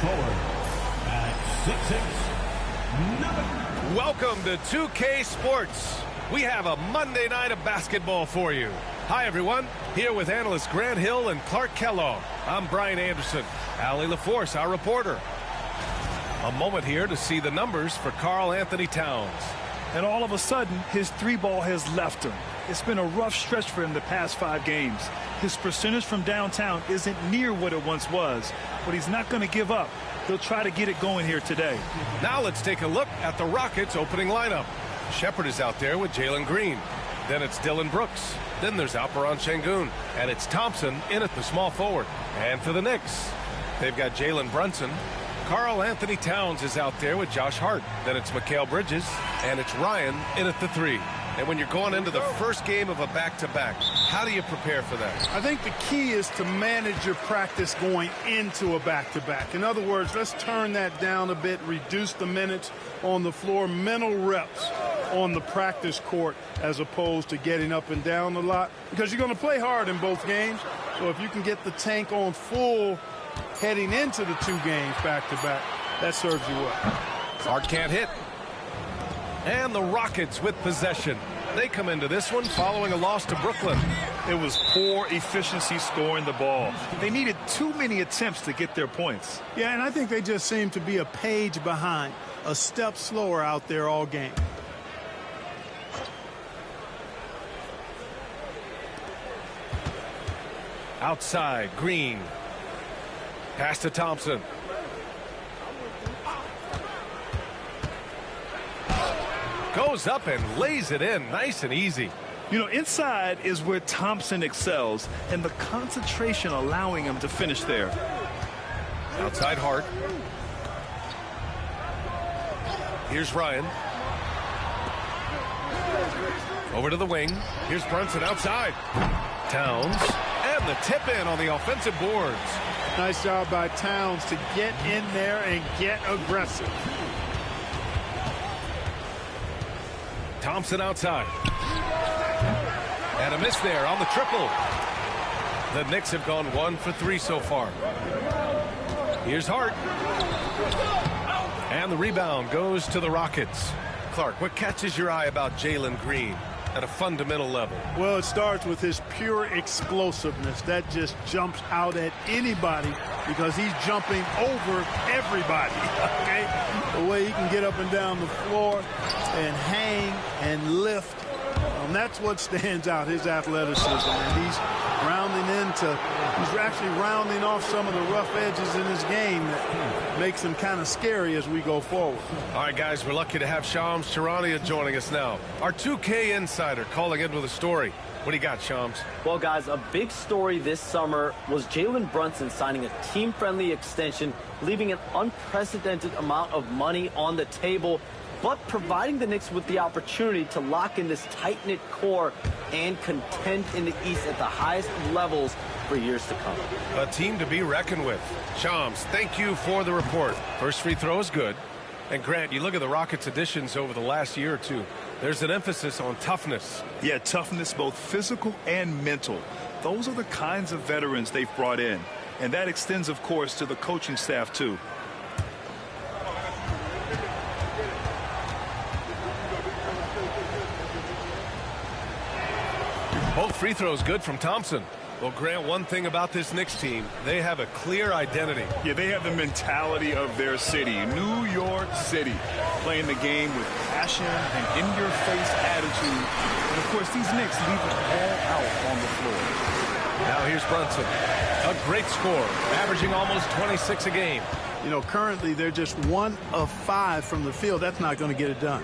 forward at 6'6", Welcome to 2K Sports. We have a Monday night of basketball for you. Hi, everyone. Here with analysts Grant Hill and Clark Kellogg. I'm Brian Anderson. Allie LaForce, our reporter. A moment here to see the numbers for Karl Anthony Towns. And all of a sudden, his three ball has left him. It's been a rough stretch for him the past 5 games. His percentage from downtown isn't near what it once was, but he's not going to give up. He'll try to get it going here today. Now let's take a look at the Rockets' opening lineup. Shepard is out there with Jalen Green. Then it's Dylan Brooks. Then there's Alperon Şengün. And it's Thompson in at the small forward. And for the Knicks, they've got Jalen Brunson. Karl Anthony Towns is out there with Josh Hart. Then it's Mikal Bridges. And it's Ryan in at the 3. And when you're going into the first game of a back-to-back, how do you prepare for that? I think the key is to manage your practice going into a back-to-back. In other words, let's turn that down a bit, reduce the minutes on the floor, mental reps on the practice court as opposed to getting up and down a lot, because you're going to play hard in both games. So if you can get the tank on full heading into the 2 games back-to-back, that serves you well. Hart can't hit. And the Rockets with possession. They come into this one following a loss to Brooklyn. It was poor efficiency scoring the ball. They needed too many attempts to get their points. Yeah, and I think they just seem to be a page behind, a step slower out there all game. Outside, Green. Pass to Thompson. Goes up and lays it in nice and easy. You know, inside is where Thompson excels, and the concentration allowing him to finish there. Outside Hart. Here's Ryan. Over to the wing. Here's Brunson outside. Towns. And the tip in on the offensive boards. Nice job by Towns to get in there and get aggressive. Thompson outside. And a miss there on the triple. The Knicks have gone 1 for 3 so far. Here's Hart. And the rebound goes to the Rockets. Clark, what catches your eye about Jalen Green at a fundamental level? Well, it starts with his pure explosiveness. That just jumps out at anybody because he's jumping over everybody. Okay? The way he can get up and down the floor and hang and lift. And that's what stands out, his athleticism. And he's actually rounding off some of the rough edges in his game that makes him kind of scary as we go forward. All right, guys, we're lucky to have Shams Charania joining us now. Our 2K insider calling in with a story. What do you got, Shams? Well, guys, a big story this summer was Jalen Brunson signing a team-friendly extension, leaving an unprecedented amount of money on the table, but providing the Knicks with the opportunity to lock in this tight-knit core and contend in the East at the highest levels for years to come. A team to be reckoned with. Shams, thank you for the report. First free throw is good. And Grant, you look at the Rockets' additions over the last year or two. There's an emphasis on toughness. Yeah, toughness, both physical and mental. Those are the kinds of veterans they've brought in. And that extends, of course, to the coaching staff, too. Both free throws good from Thompson. Well, Grant, one thing about this Knicks team, they have a clear identity. Yeah, they have the mentality of their city, New York City, playing the game with passion and in-your-face attitude. And, of course, these Knicks leave it all out on the floor. Now here's Brunson. A great score, averaging almost 26 a game. You know, currently they're just 1 of 5 from the field. That's not going to get it done.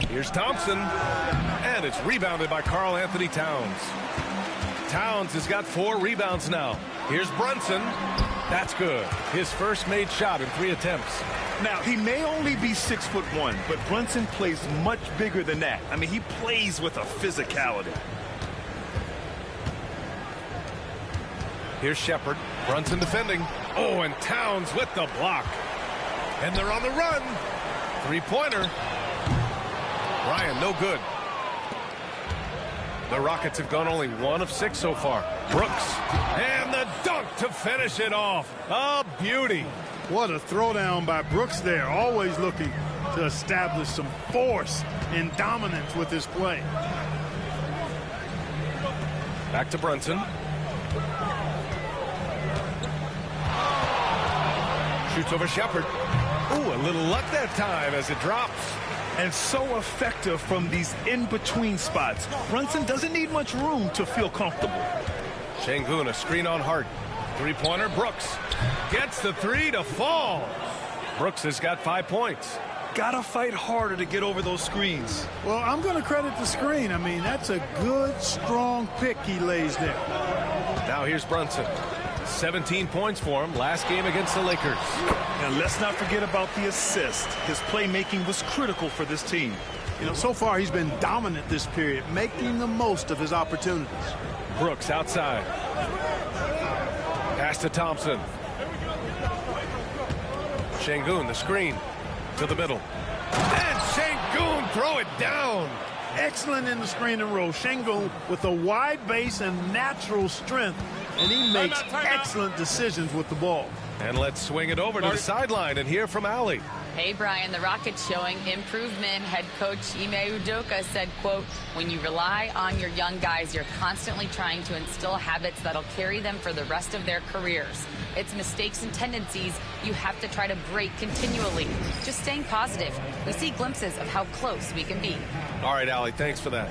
Here's Thompson, and it's rebounded by Karl Anthony Towns. Towns has got 4 rebounds now. Here's Brunson. That's good. His first made shot in 3 attempts. Now, he may only be 6'1", but Brunson plays much bigger than that. I mean, he plays with a physicality. Here's Shepard. Brunson defending. Oh, and Towns with the block. And they're on the run. 3-pointer. Ryan, no good. The Rockets have gone only 1 of 6 so far. Brooks. And the dunk to finish it off. A beauty. What a throwdown by Brooks there. Always looking to establish some force and dominance with his play. Back to Brunson. Shoots over Shepherd. Ooh, a little luck that time as it drops. And so effective from these in-between spots. Brunson doesn't need much room to feel comfortable. Şengün, a screen on Hart. Three-pointer, Brooks. Gets the three to fall. Brooks has got 5 points. Gotta fight harder to get over those screens. Well, I'm going to credit the screen. I mean, that's a good, strong pick he lays there. Now here's Brunson. 17 points for him last game against the Lakers. And let's not forget about the assist. His playmaking was critical for this team. You know, so far he's been dominant this period, making the most of his opportunities. Brooks outside. Pass to Thompson. Şengün, the screen to the middle. And Şengün throw it down. Excellent in the screen and roll. Şengün with a wide base and natural strength, and he makes excellent decisions with the ball. And let's swing it over to the sideline and hear from Allie. Hey, Brian, the Rockets showing improvement. Head coach Ime Udoka said, quote, when you rely on your young guys, you're constantly trying to instill habits that'll carry them for the rest of their careers. It's mistakes and tendencies you have to try to break continually. Just staying positive. We see glimpses of how close we can be. All right, Allie, thanks for that.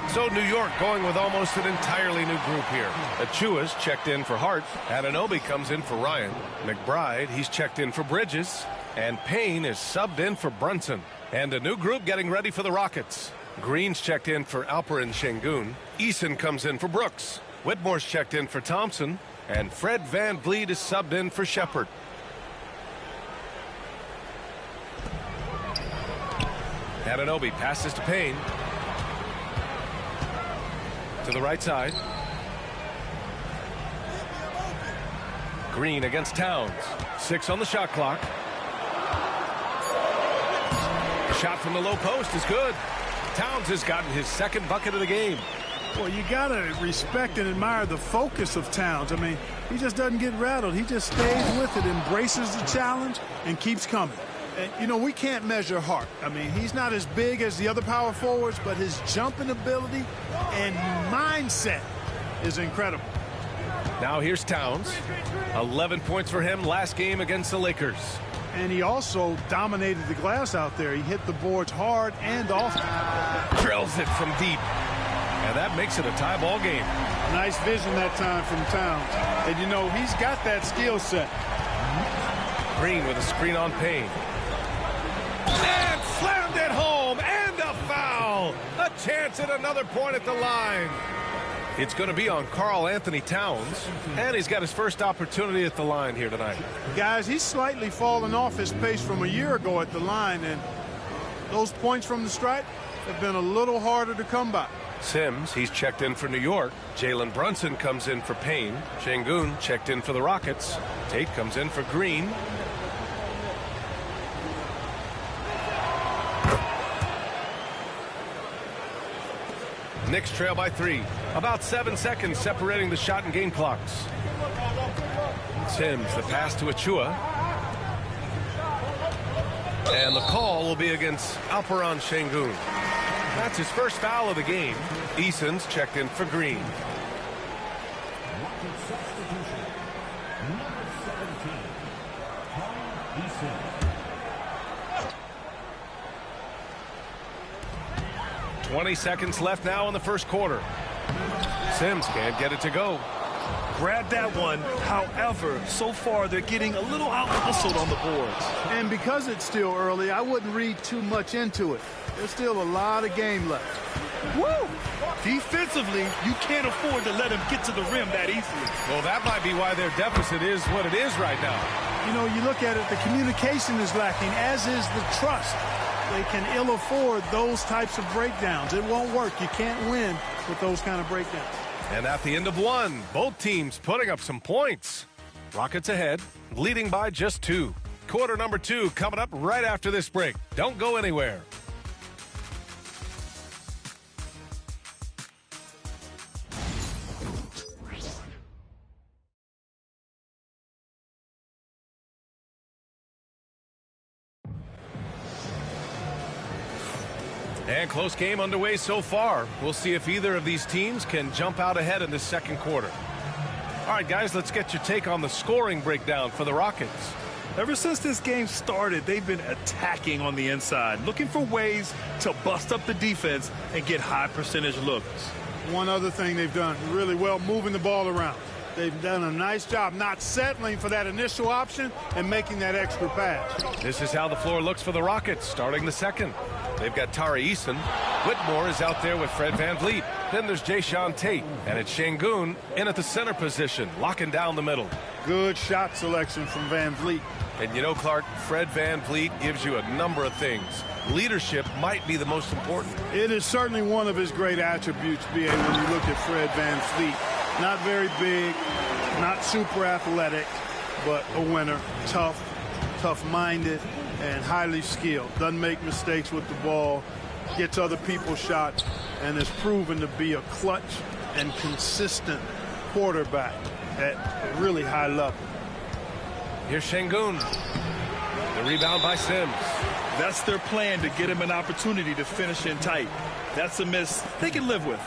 So New York going with almost an entirely new group here. Achua's checked in for Hart. Anunoby comes in for Ryan. McBride, he's checked in for Bridges. And Payne is subbed in for Brunson. And a new group getting ready for the Rockets. Green's checked in for Alperen Şengün. Eason comes in for Brooks. Whitmore's checked in for Thompson. And Fred VanVleet is subbed in for Shepherd. Anunoby passes to Payne. To the right side. Green against Towns. 6 on the shot clock. Shot from the low post is good. Towns has gotten his second bucket of the game. Well, you got to respect and admire the focus of Towns. I mean, he just doesn't get rattled. He just stays with it, embraces the challenge, and keeps coming. And, you know, we can't measure Hart. I mean, he's not as big as the other power forwards, but his jumping ability and mindset is incredible. Now here's Towns. 11 points for him last game against the Lakers. And he also dominated the glass out there. He hit the boards hard and often. Drills it from deep. And that makes it a tie ball game. Nice vision that time from Towns. And, you know, he's got that skill set. Green with a screen on Payne. And slammed it home, and a foul. A chance at another point at the line. It's going to be on Karl Anthony Towns, and he's got his first opportunity at the line here tonight. Guys, he's slightly fallen off his pace from a year ago at the line, and those points from the stripe have been a little harder to come by. Sims, he's checked in for New York. Jalen Brunson comes in for Payne. Şengün checked in for the Rockets. Tate comes in for Green. Knicks trail by 3. About 7 seconds separating the shot and game clocks. Sims, the pass to Achua. And the call will be against Alperen Şengün. That's his first foul of the game. Eason's checked in for Green. .20 seconds left now in the first quarter. Sims can't get it to go. Grab that one. However, so far they're getting a little out-hustled on the boards. And because it's still early, I wouldn't read too much into it. There's still a lot of game left. Woo! Defensively, you can't afford to let him get to the rim that easily. Well, that might be why their deficit is what it is right now. You know, you look at it, the communication is lacking, as is the trust. They can ill afford those types of breakdowns. It won't work. You can't win with those kind of breakdowns. And at the end of one, both teams putting up some points. Rockets ahead, leading by just 2. Quarter number 2 coming up right after this break. Don't go anywhere. And close game underway so far. We'll see if either of these teams can jump out ahead in this second quarter. All right, guys, let's get your take on the scoring breakdown for the Rockets. Ever since this game started, they've been attacking on the inside, looking for ways to bust up the defense and get high percentage looks. One other thing they've done really well, moving the ball around. They've done a nice job not settling for that initial option and making that extra pass. This is how the floor looks for the Rockets starting the second. They've got Tari Eason. Whitmore is out there with Fred VanVleet. Then there's Jayshawn Tate. And it's Şengün in at the center position, locking down the middle. Good shot selection from VanVleet. And you know, Clark, Fred VanVleet gives you a number of things. Leadership might be the most important. It is certainly one of his great attributes, B.A., when you look at Fred VanVleet. Not very big, not super athletic, but a winner, tough-minded, and highly skilled. Doesn't make mistakes with the ball, gets other people's shots, and is proven to be a clutch and consistent quarterback at a really high level. Here's Şengün. The rebound by Sims. That's their plan, to get him an opportunity to finish in tight. That's a miss they can live with.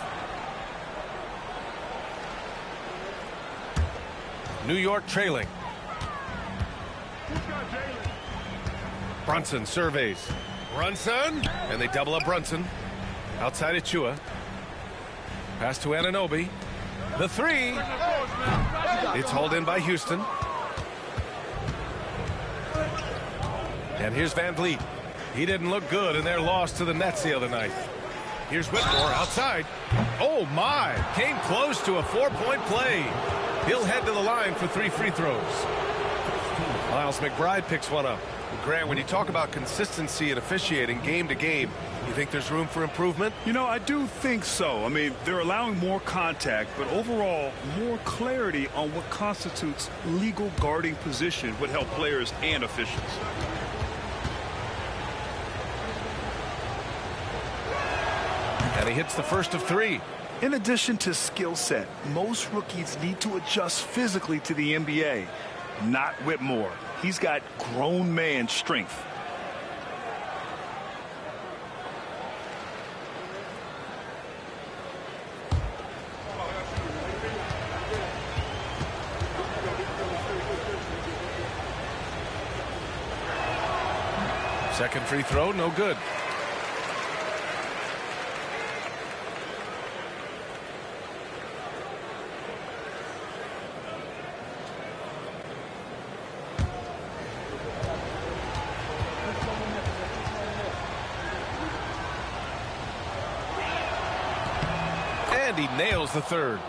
New York trailing. Brunson surveys. Brunson, and they double up Brunson. Outside Achua. Pass to Anunoby. The three. It's hauled in by Houston. And here's VanVleet. He didn't look good in their loss to the Nets the other night. Here's Whitmore outside. Oh, my. Came close to a 4-point play. He'll head to the line for 3 free throws. Miles McBride picks one up. Grant, when you talk about consistency and officiating game to game, you think there's room for improvement? You know, I do think so. I mean, they're allowing more contact, but overall, more clarity on what constitutes legal guarding position would help players and officials. And he hits the first of 3. In addition to skill set, most rookies need to adjust physically to the NBA. Not Whitmore. He's got grown man strength. Second free throw, no good. And he nails the third.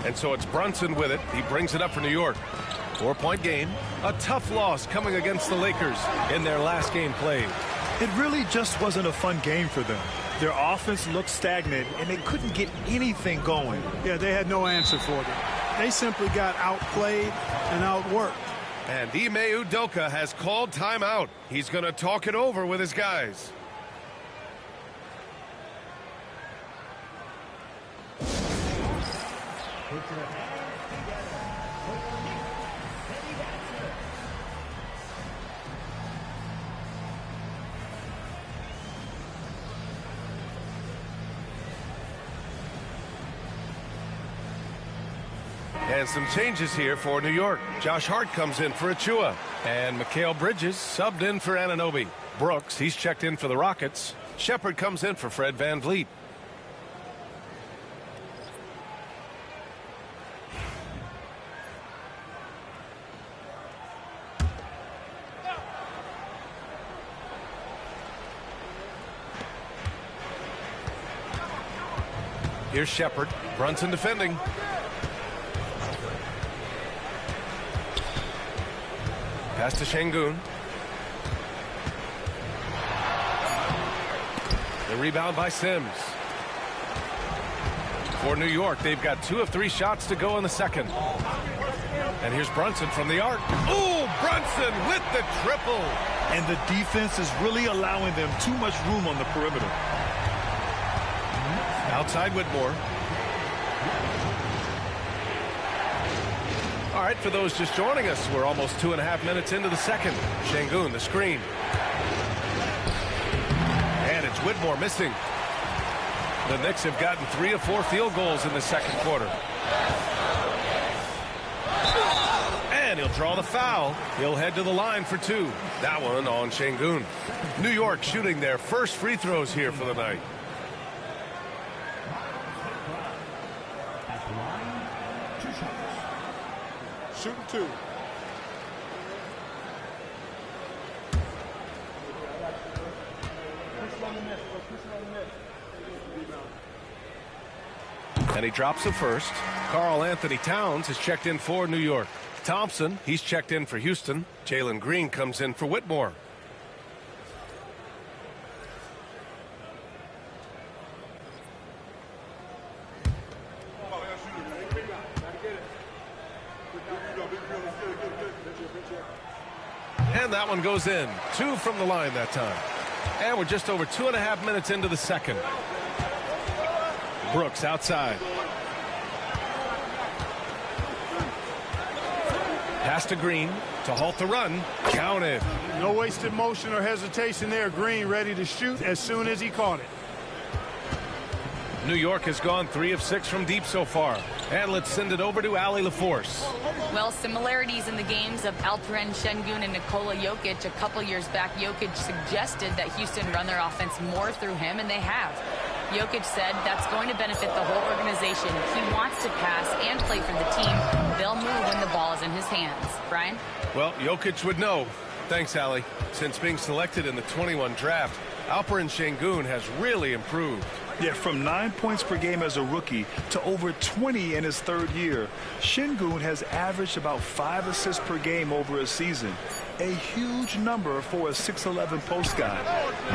And so it's Brunson with it. He brings it up for New York. 4-point game. A tough loss coming against the Lakers in their last game played. It really just wasn't a fun game for them. Their offense looked stagnant, and they couldn't get anything going. Yeah, they had no answer for them. They simply got outplayed and outworked. And Ime Udoka has called timeout. He's going to talk it over with his guys. And some changes here for New York. Josh Hart comes in for Achua. And Mikal Bridges subbed in for Anunoby. Brooks, he's checked in for the Rockets. Shepard comes in for Fred VanVleet. Here's Shepard. Brunson defending. Pass to Şengün. The rebound by Sims. For New York, they've got 2 of 3 shots to go in the second. And here's Brunson from the arc. Ooh, Brunson with the triple. And the defense is really allowing them too much room on the perimeter. Outside Whitmore. All right, for those just joining us, we're almost 2.5 minutes into the second. Şengün, the screen. It's Whitmore missing. The Knicks have gotten 3 of 4 field goals in the second quarter. And he'll draw the foul. He'll head to the line for 2. That one on Şengün. New York shooting their first free throws here for the night. Shooting 2. And he drops the first. Karl Anthony Towns has checked in for New York. Thompson, he's checked in for Houston. Jalen Green comes in for Whitmore. And that one goes in. 2 from the line that time. And we're just over 2.5 minutes into the second. Brooks outside. Pass to Green to halt the run. Counted. No wasted motion or hesitation there. Green ready to shoot as soon as he caught it. New York has gone 3 of 6 from deep so far. And let's send it over to Allie LaForce. Well, similarities in the games of Alperen Şengün and Nikola Jokic. A couple years back, Jokic suggested that Houston run their offense more through him, and they have. Jokic said that's going to benefit the whole organization. He wants to pass and play for the team. They'll move when the ball is in his hands. Brian? Well, Jokic would know. Thanks, Allie. Since being selected in the 21 draft, Alperen Şengün has really improved. Yeah, from 9 points per game as a rookie to over 20 in his third year, Şengün has averaged about 5 assists per game over a season. A huge number for a 6'11 post guy.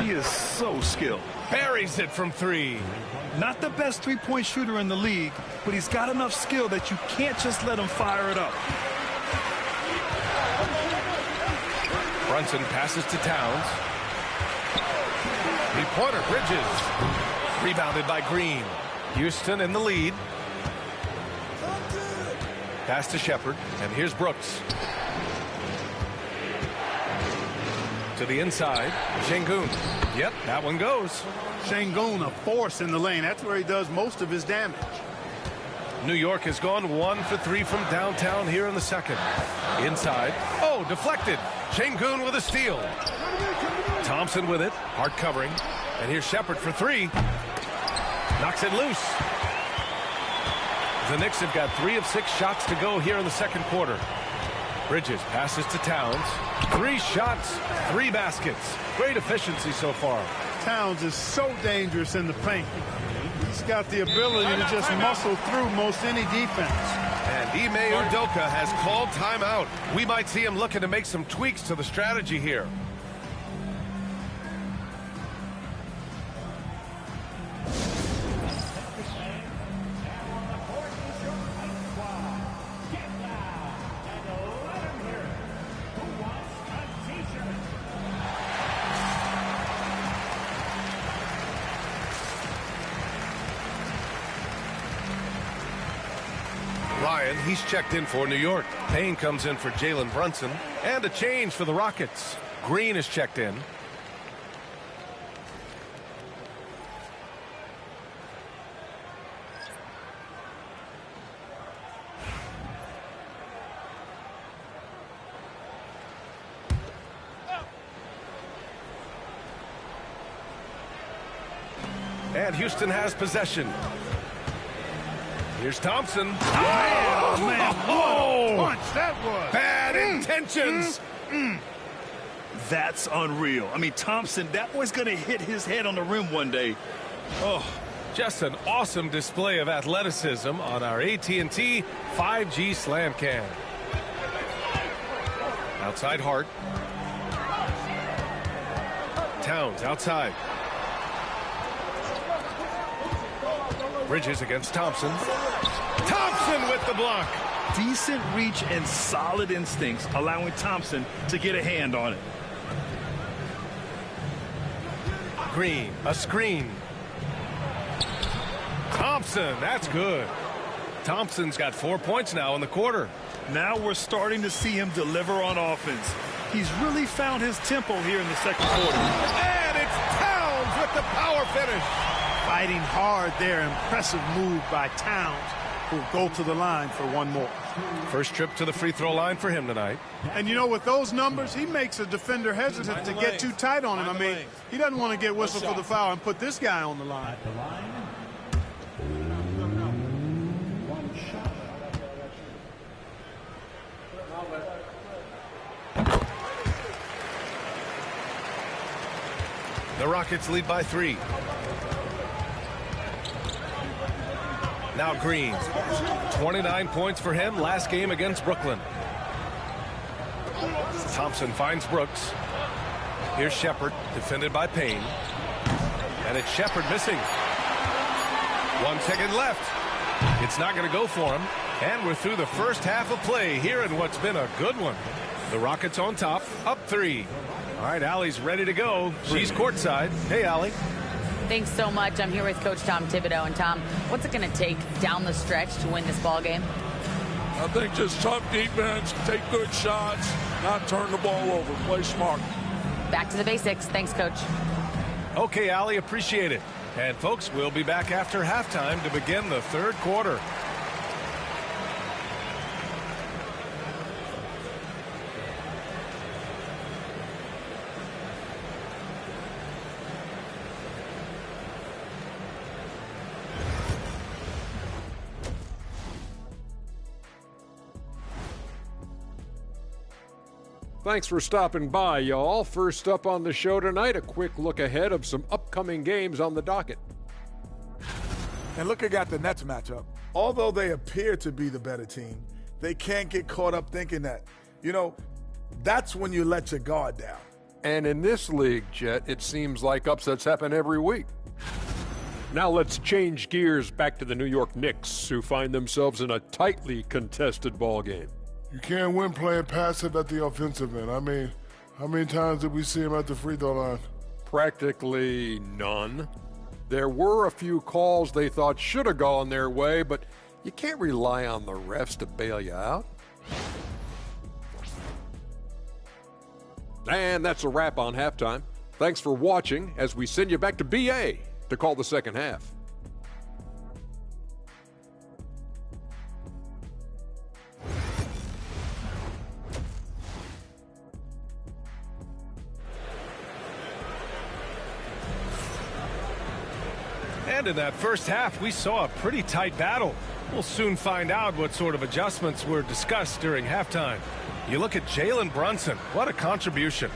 He is so skilled. Buries it from 3. Not the best three-point shooter in the league, but he's got enough skill that you can't just let him fire it up. Brunson passes to Towns. Three-pointer, Bridges. Rebounded by Green. Houston in the lead. Pass to Shepherd, and here's Brooks. To the inside, Şengün. Yep, that one goes. Şengün, a force in the lane. That's where he does most of his damage. New York has gone 1 for 3 from downtown here in the second. Inside. Oh, deflected. Şengün with a steal. Thompson with it. Hard covering. And here's Shepherd for 3. Knocks it loose. The Knicks have got 3 of 6 shots to go here in the second quarter. Bridges passes to Towns. 3 shots, 3 baskets. Great efficiency so far. Towns is so dangerous in the paint. He's got the ability to just muscle through most any defense. And Ime Udoka has called timeout. We might see him looking to make some tweaks to the strategy here. Ryan, he's checked in for New York. Payne comes in for Jalen Brunson. And a change for the Rockets. Green is checked in. And Houston has possession. Here's Thompson. Oh, man. What a punch that was. Bad intentions. That's unreal. I mean, Thompson, that boy's going to hit his head on the rim one day. Oh, just an awesome display of athleticism on our AT&T 5G Slam Cam. Outside Hart. Towns outside. Bridges against Thompson. Thompson with the block. Decent reach and solid instincts, allowing Thompson to get a hand on it. Green, a screen. Thompson, that's good. Thompson's got 4 points now in the quarter. Now we're starting to see him deliver on offense. He's really found his tempo here in the second quarter. And it's Towns with the power finish. Fighting hard there. Impressive move by Towns, who'll go to the line for one more. First trip to the free throw line for him tonight. And you know, with those numbers, he makes a defender hesitant to get too tight on him. I mean, he doesn't want to get whistled for the foul and put this guy on the line. The Rockets lead by 3. Now Green. 29 points for him last game against Brooklyn. Thompson finds Brooks. Here's Shepard, defended by Payne. And it's Shepard missing. 1 second left. It's not going to go for him. And we're through the first half of play here in what's been a good one. The Rockets on top, up 3. All right, Allie's ready to go. She's courtside. Hey, Allie. Thanks so much. I'm here with Coach Tom Thibodeau. And Tom, what's it going to take down the stretch to win this ball game? I think just tough defense, take good shots, not turn the ball over, play smart. Back to the basics. Thanks, Coach. Okay, Allie, appreciate it. And folks, we'll be back after halftime to begin the third quarter. Thanks for stopping by, y'all. First up on the show tonight, a quick look ahead of some upcoming games on the docket. And look at the Nets matchup. Although they appear to be the better team, they can't get caught up thinking that. You know, that's when you let your guard down. And in this league, Jet, it seems like upsets happen every week. Now let's change gears back to the New York Knicks, who find themselves in a tightly contested ball game. You can't win playing passive at the offensive end. I mean, how many times did we see him at the free throw line? Practically none. There were a few calls they thought should have gone their way, but you can't rely on the refs to bail you out. And that's a wrap on halftime. Thanks for watching as we send you back to BA to call the second half. And in that first half, we saw a pretty tight battle. We'll soon find out what sort of adjustments were discussed during halftime. You look at Jalen Brunson. What a contribution.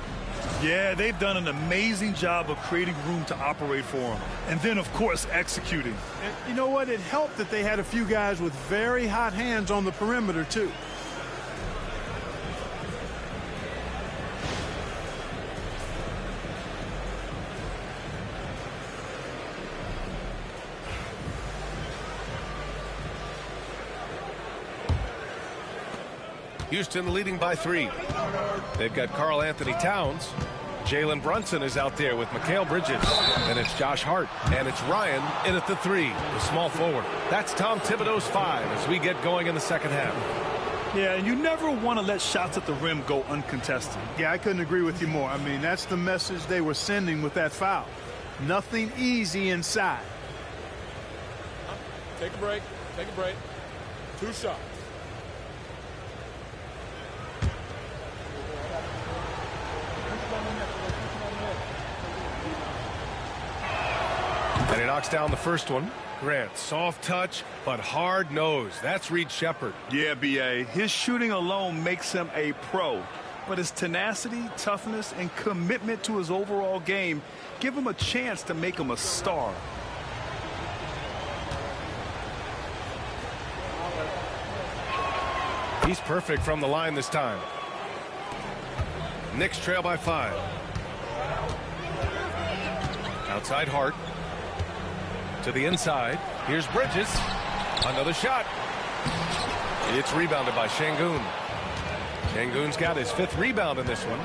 Yeah, they've done an amazing job of creating room to operate for him. And then, of course, executing. And you know what? It helped that they had a few guys with very hot hands on the perimeter, too. Houston leading by 3. They've got Karl Anthony Towns. Jalen Brunson is out there with Mikal Bridges. And it's Josh Hart. And it's Ryan in at the 3, the small forward. That's Tom Thibodeau's 5 as we get going in the second half. Yeah, and you never want to let shots at the rim go uncontested. Yeah, I couldn't agree with you more. I mean, that's the message they were sending with that foul. Nothing easy inside. Take a break. Take a break. 2 shots. And he knocks down the first one. Grant, soft touch, but hard nose. That's Reed Shepard. Yeah, B.A. His shooting alone makes him a pro. But his tenacity, toughness, and commitment to his overall game give him a chance to make him a star. He's perfect from the line this time. Knicks trail by 5. Outside Hart. To the inside. Here's Bridges. Another shot. It's rebounded by Şengün. Şengün's got his 5th rebound in this one.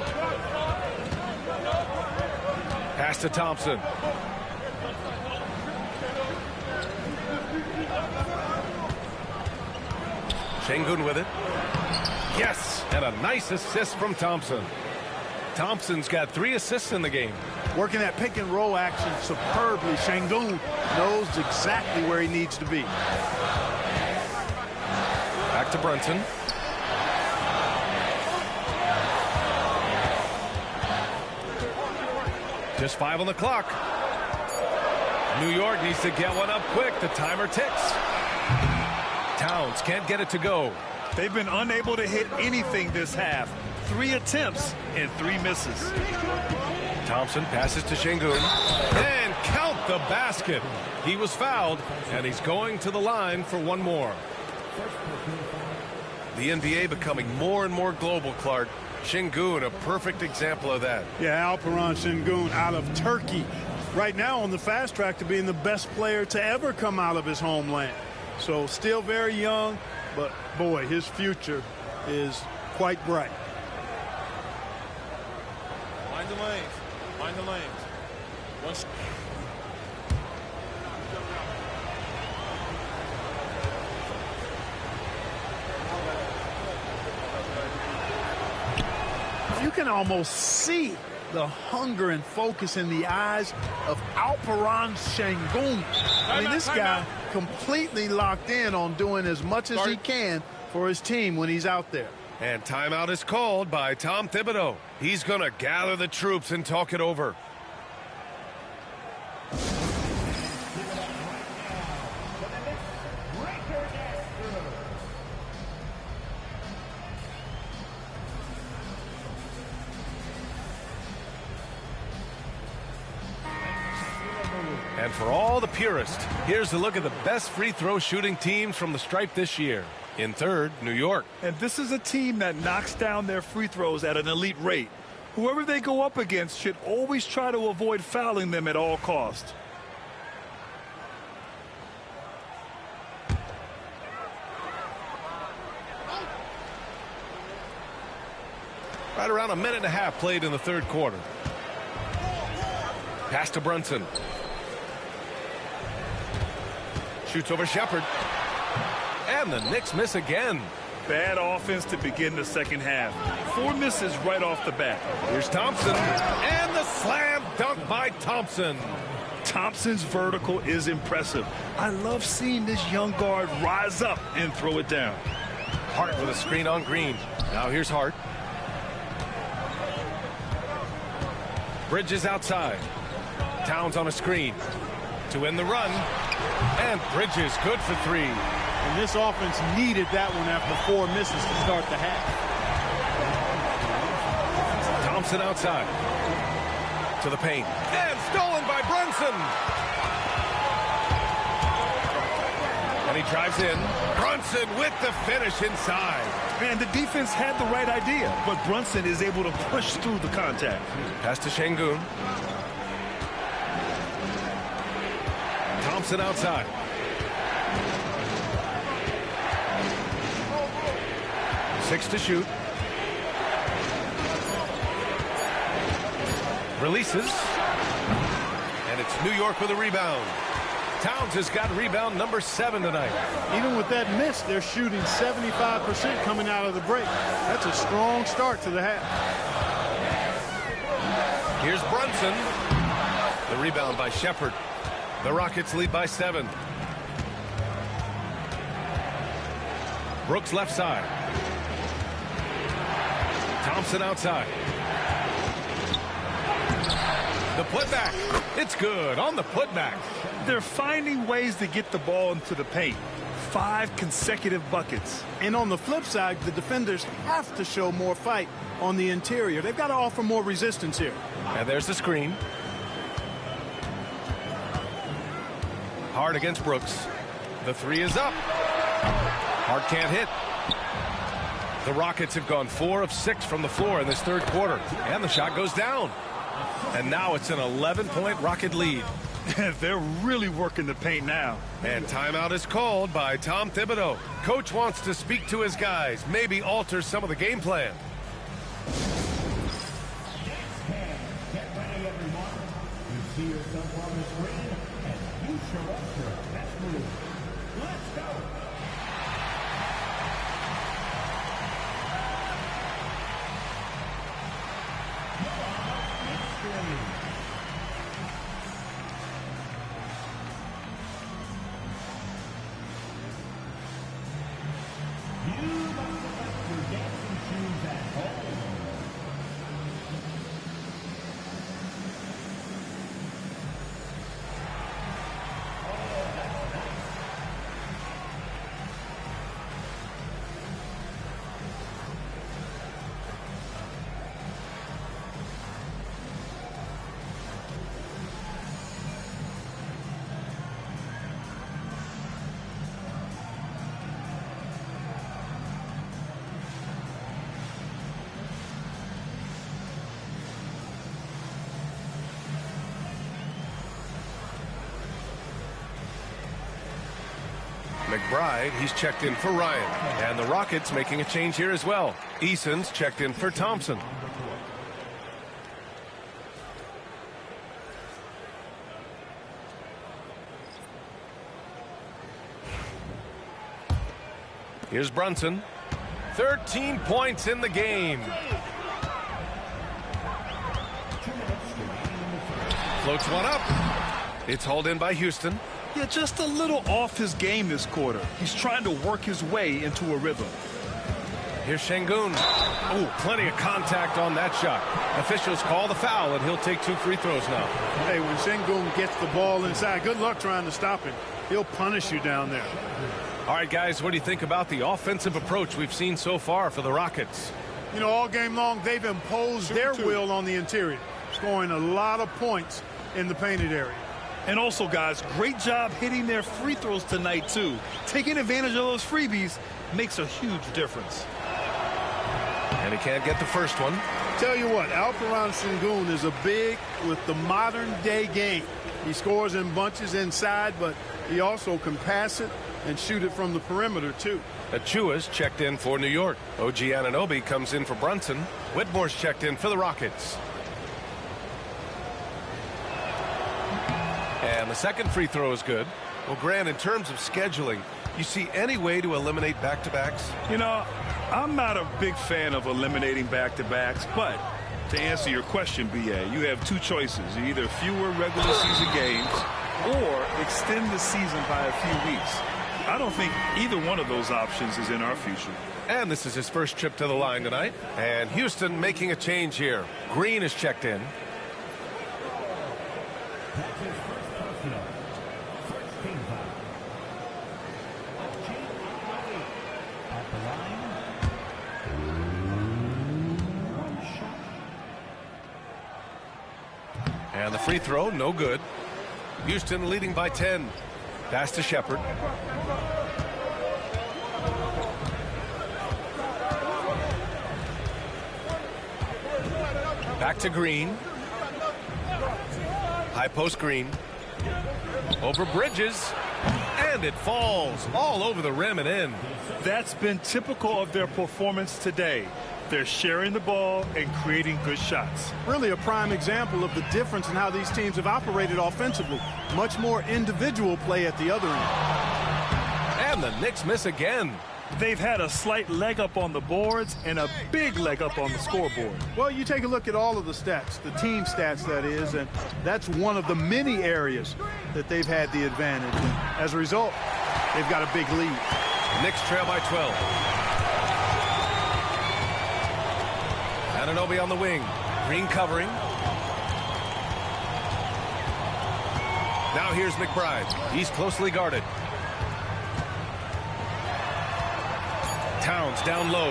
Pass to Thompson. Şengün with it. Yes, and a nice assist from Thompson. Thompson's got 3 assists in the game. Working that pick and roll action superbly. Şengün knows exactly where he needs to be. Back to Brunson. Just 5 on the clock. New York needs to get one up quick. The timer ticks. Towns can't get it to go. They've been unable to hit anything this half. 3 attempts and 3 misses. Thompson passes to Şengün. And count the basket. He was fouled, and he's going to the line for one more. The NBA becoming more and more global, Clark. Şengün, a perfect example of that. Yeah, Alperen Şengün out of Turkey. Right now on the fast track to being the best player to ever come out of his homeland. So still very young, but boy, his future is quite bright. Find the lanes. Find the lanes. Once. You can almost see the hunger and focus in the eyes of Alperen Şengün. I mean, this guy completely locked in on doing as much as he can for his team when he's out there. And timeout is called by Tom Thibodeau. He's going to gather the troops and talk it over. And for all the purists, here's a look at the best free throw shooting teams from the stripe this year. In third, New York. And this is a team that knocks down their free throws at an elite rate. Whoever they go up against should always try to avoid fouling them at all costs. Right around a minute and a half played in the third quarter. Pass to Brunson. Shoots over Shepherd. And the Knicks miss again. Bad offense to begin the second half. 4 misses right off the bat. Here's Thompson. And the slam dunk by Thompson. Thompson's vertical is impressive. I love seeing this young guard rise up and throw it down. Hart with a screen on Green. Now here's Hart. Bridges outside. Towns on a screen. To end the run. And Bridges good for 3. And this offense needed that one after 4 misses to start the half. Thompson outside. To the paint. And stolen by Brunson. And he drives in. Brunson with the finish inside. Man, the defense had the right idea, but Brunson is able to push through the contact. Pass to Şengün. Thompson outside. Six to shoot. Releases. And it's New York with a rebound. Towns has got rebound number 7 tonight. Even with that miss, they're shooting 75% coming out of the break. That's a strong start to the half. Here's Brunson. The rebound by Shepherd. The Rockets lead by 7. Brooks left side. Thompson outside. The putback. It's good on the putback. They're finding ways to get the ball into the paint. 5 consecutive buckets. And on the flip side, the defenders have to show more fight on the interior. They've got to offer more resistance here. And there's the screen. Hart against Brooks. The 3 is up. Hart can't hit. The Rockets have gone 4 of 6 from the floor in this third quarter. And the shot goes down. And now it's an 11-point Rocket lead. They're really working the paint now. And timeout is called by Tom Thibodeau. Coach wants to speak to his guys, maybe alter some of the game plan. Get ready, everyone. You see yourself on the screen, and you show us your best move. Let's go. McBride, he's checked in for Ryan. And the Rockets making a change here as well. Eason's checked in for Thompson. Here's Brunson. 13 points in the game. Floats one up. It's hauled in by Houston. Yeah, just a little off his game this quarter. He's trying to work his way into a rhythm. Here's Şengün. Oh, plenty of contact on that shot. Officials call the foul, and he'll take 2 free throws now. Hey, when Şengün gets the ball inside, good luck trying to stop him. He'll punish you down there. All right, guys, what do you think about the offensive approach we've seen so far for the Rockets? You know, all game long, they've imposed their will on the interior, scoring a lot of points in the painted area. And also, guys, great job hitting their free throws tonight, too. Taking advantage of those freebies makes a huge difference. And he can't get the first one. Tell you what, Alperen Şengün is a big with the modern-day game. He scores in bunches inside, but he also can pass it and shoot it from the perimeter, too. Achua's checked in for New York. OG Anunoby comes in for Brunson. Whitmore's checked in for the Rockets. And the second free throw is good. Well, Grant, in terms of scheduling, you see any way to eliminate back-to-backs? You know, I'm not a big fan of eliminating back-to-backs, but to answer your question, B.A., you have 2 choices. Either fewer regular season games or extend the season by a few weeks. I don't think either one of those options is in our future. And this is his first trip to the line tonight. And Houston making a change here. Green is checked in. And the free throw, no good. Houston leading by 10. Pass to Shepherd. Back to Green. High post Green. Over Bridges. And it falls all over the rim and in. That's been typical of their performance today. They're sharing the ball and creating good shots. Really a prime example of the difference in how these teams have operated offensively. Much more individual play at the other end. And the Knicks miss again. They've had a slight leg up on the boards and a big leg up on the scoreboard. Well, you take a look at all of the stats, the team stats that is, and that's one of the many areas that they've had the advantage. And as a result, they've got a big lead. Knicks trail by 12. Anunoby on the wing. Green covering. Now here's McBride. He's closely guarded. Towns down low.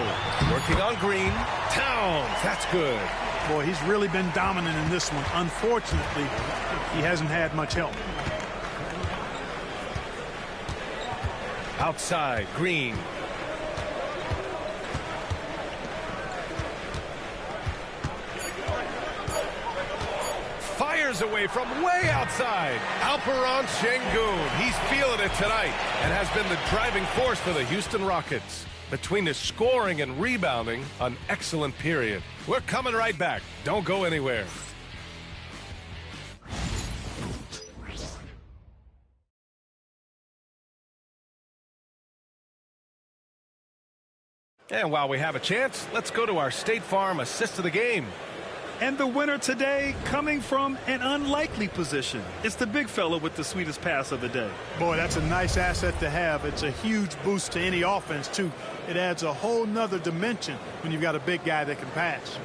Working on Green. Towns. That's good. Boy, he's really been dominant in this one. Unfortunately, he hasn't had much help. Outside. Green. Fires away from way outside. Alperen Şengün. He's feeling it tonight and has been the driving force for the Houston Rockets. Between his scoring and rebounding, an excellent period. We're coming right back. Don't go anywhere. And while we have a chance, let's go to our State Farm assist of the game. And the winner today coming from an unlikely position. It's the big fella with the sweetest pass of the day. Boy, that's a nice asset to have. It's a huge boost to any offense, too. It adds a whole nother dimension when you've got a big guy that can pass.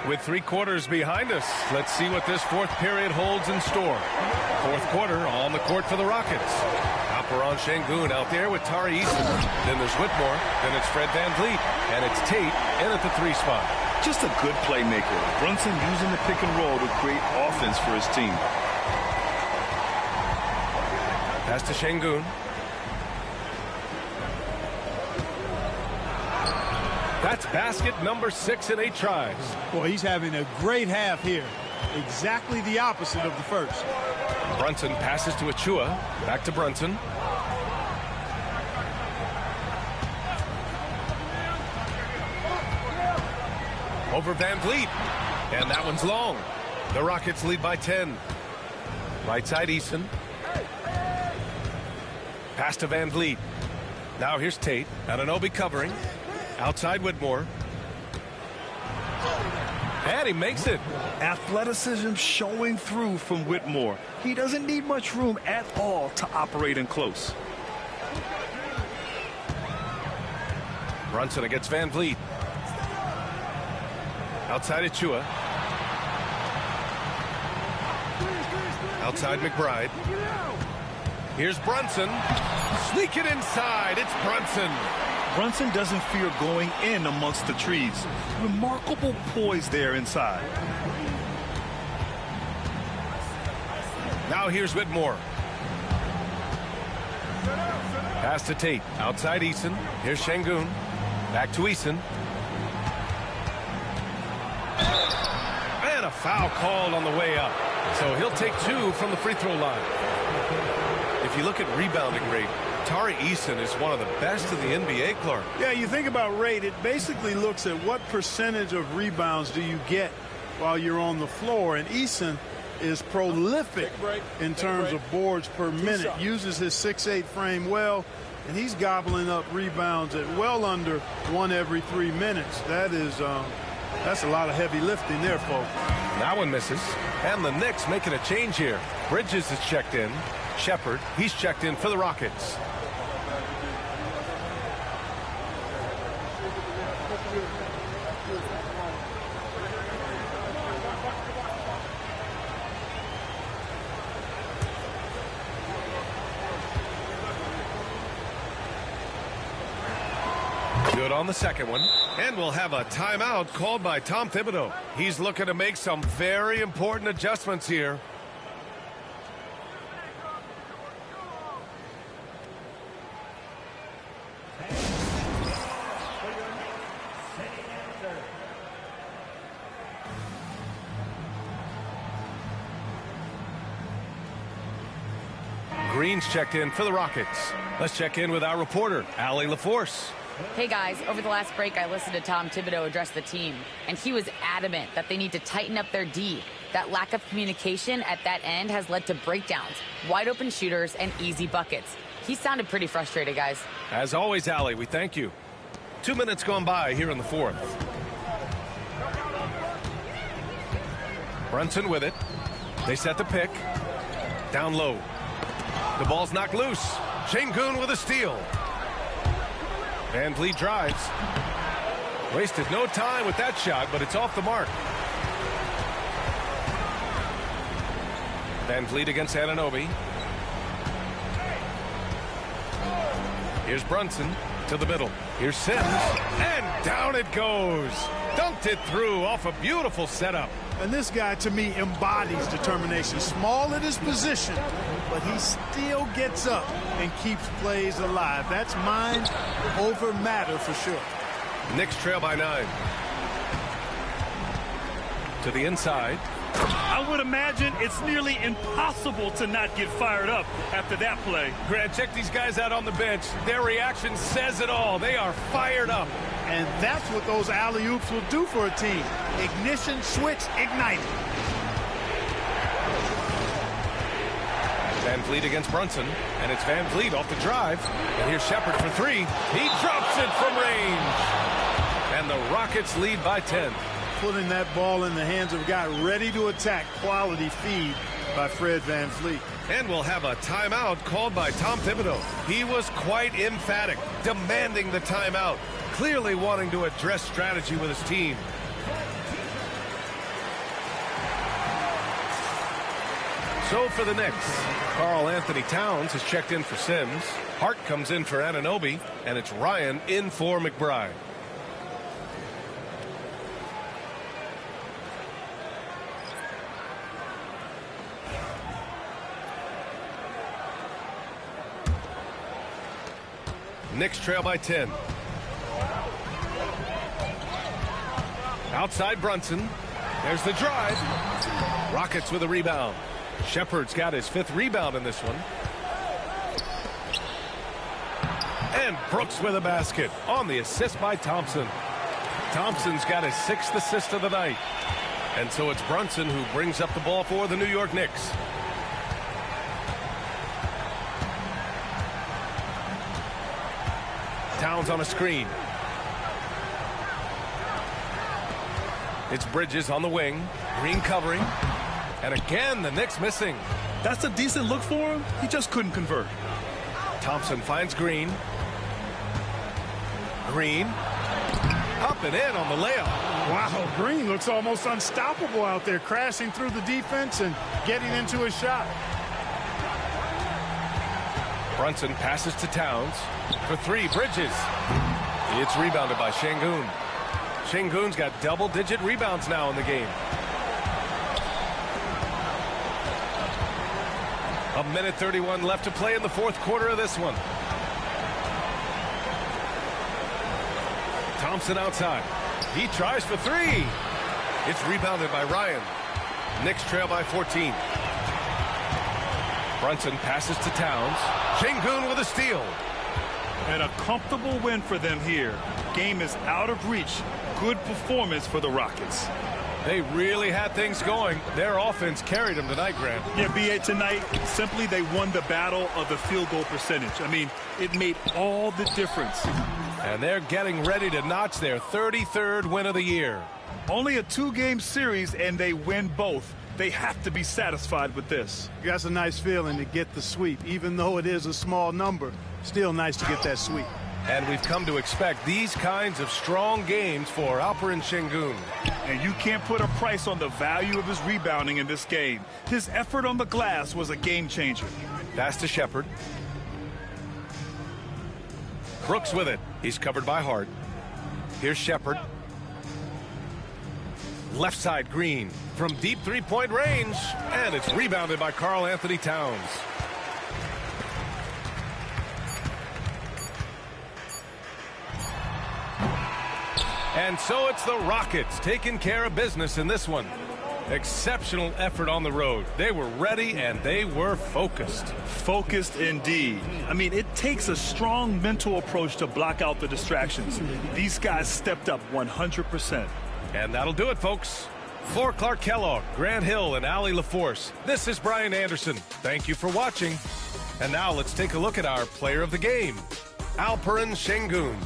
With 3 quarters behind us, let's see what this 4th period holds in store. 4th quarter on the court for the Rockets. Alperen Şengün out there with Tari Eason. Then there's Whitmore. Then it's Fred VanVleet. And it's Tate in at the 3 spot. Just a good playmaker. Brunson using the pick and roll to create offense for his team. Pass to Şengün. That's basket number 6 in 8 tries. Boy, he's having a great half here. exactly the opposite of the first. Brunson passes to Achua. Back to Brunson. Over Van Vliet. And that one's long. The Rockets lead by 10. Right side Eason. Pass to Van Vliet. Now here's Tate. Anunoby covering. Outside Whitmore. And he makes it. Athleticism showing through from Whitmore. He doesn't need much room at all to operate in close. Brunson against Van Vliet. Outside Achua. Outside McBride. Here's Brunson. Sneak it inside. It's Brunson. Brunson doesn't fear going in amongst the trees. Remarkable poise there inside. Now here's Whitmore. Pass to Tate. Outside Eason. Here's Şengün. Back to Eason. And a foul called on the way up. So he'll take 2 from the free throw line. If you look at rebounding rate, Tari Eason is one of the best in the NBA, Clark. Yeah, you think about rate, it basically looks at what percentage of rebounds do you get while you're on the floor. And Eason is prolific in terms of boards per minute, uses his 6'8" frame well, and he's gobbling up rebounds at well under 1 every 3 minutes. That's a lot of heavy lifting there, folks. That one misses. And the Knicks making a change here. Bridges is checked in. Shepherd, he's checked in for the Rockets. Good on the second one. And we'll have a timeout called by Tom Thibodeau. He's looking to make some very important adjustments here. Green's checked in for the Rockets. Let's check in with our reporter, Allie LaForce. Hey guys, over the last break I listened to Tom Thibodeau address the team, and he was adamant that they need to tighten up their D. That lack of communication at that end has led to breakdowns, wide open shooters, and easy buckets. He sounded pretty frustrated, guys. As always, Allie, we thank you. 2 minutes gone by here in the fourth. Brunson with it. They set the pick. Down low. The ball's knocked loose. Şengün with a steal. Van Vliet drives. Wasted no time with that shot, but it's off the mark. Van Vliet against Anunoby. Here's Brunson to the middle. Here's Sims. And down it goes. Dunked it through off a beautiful setup. And this guy, to me, embodies determination. Small at his position, but he still gets up and keeps plays alive. That's mind over matter for sure. Knicks trail by 9. To the inside. I would imagine it's nearly impossible to not get fired up after that play. Grant, check these guys out on the bench. Their reaction says it all. They are fired up. And that's what those alley-oops will do for a team. Ignition, switch, ignite. Van Vliet against Brunson, and it's Van Vliet off the drive. And here's Shepherd for 3. He drops it from range. And the Rockets lead by 10. Putting that ball in the hands of a guy ready to attack. Quality feed by Fred Van Vliet. And we'll have a timeout called by Tom Thibodeau. He was quite emphatic, demanding the timeout, clearly wanting to address strategy with his team. So for the Knicks, Karl Anthony Towns has checked in for Sims. Hart comes in for Anunoby, and it's Ryan in for McBride. Knicks trail by 10. Outside Brunson. There's the drive. Rockets with a rebound. Shepard's got his 5th rebound in this one. And Brooks with a basket on the assist by Thompson. Thompson's got his 6th assist of the night. And so it's Brunson who brings up the ball for the New York Knicks. Towns on a screen. It's Bridges on the wing. Green covering. And again, the Knicks missing. That's a decent look for him. He just couldn't convert. Thompson finds Green. Green. Up and in on the layup. Wow, Green looks almost unstoppable out there, crashing through the defense and getting into a shot. Brunson passes to Towns. For 3, Bridges. It's rebounded by Şengün. Şengün's got double-digit rebounds now in the game. 1:31 left to play in the 4th quarter of this one. Thompson outside. He tries for 3. It's rebounded by Ryan. Knicks trail by 14. Brunson passes to Towns. Şengün with a steal. And a comfortable win for them here. Game is out of reach. Good performance for the Rockets. They really had things going. Their offense carried them tonight, Grant. Yeah, B.A., tonight, simply they won the battle of the field goal percentage. I mean, it made all the difference. And they're getting ready to notch their 33rd win of the year. Only a 2-game series, and they win both. They have to be satisfied with this. That's a nice feeling to get the sweep. Even though it is a small number, still nice to get that sweep. And we've come to expect these kinds of strong games for Alperen Şengün. And you can't put a price on the value of his rebounding in this game. His effort on the glass was a game changer. Pass to Shepard. Brooks with it. He's covered by Hart. Here's Shepard. Left side, Green from deep 3-point range. And it's rebounded by Karl Anthony Towns. And so it's the Rockets taking care of business in this one. Exceptional effort on the road. They were ready and they were focused. Focused indeed. I mean, it takes a strong mental approach to block out the distractions. These guys stepped up 100%. And that'll do it, folks. For Clark Kellogg, Grant Hill, and Allie LaForce, this is Brian Anderson. Thank you for watching. And now let's take a look at our player of the game, Alperen Şengün.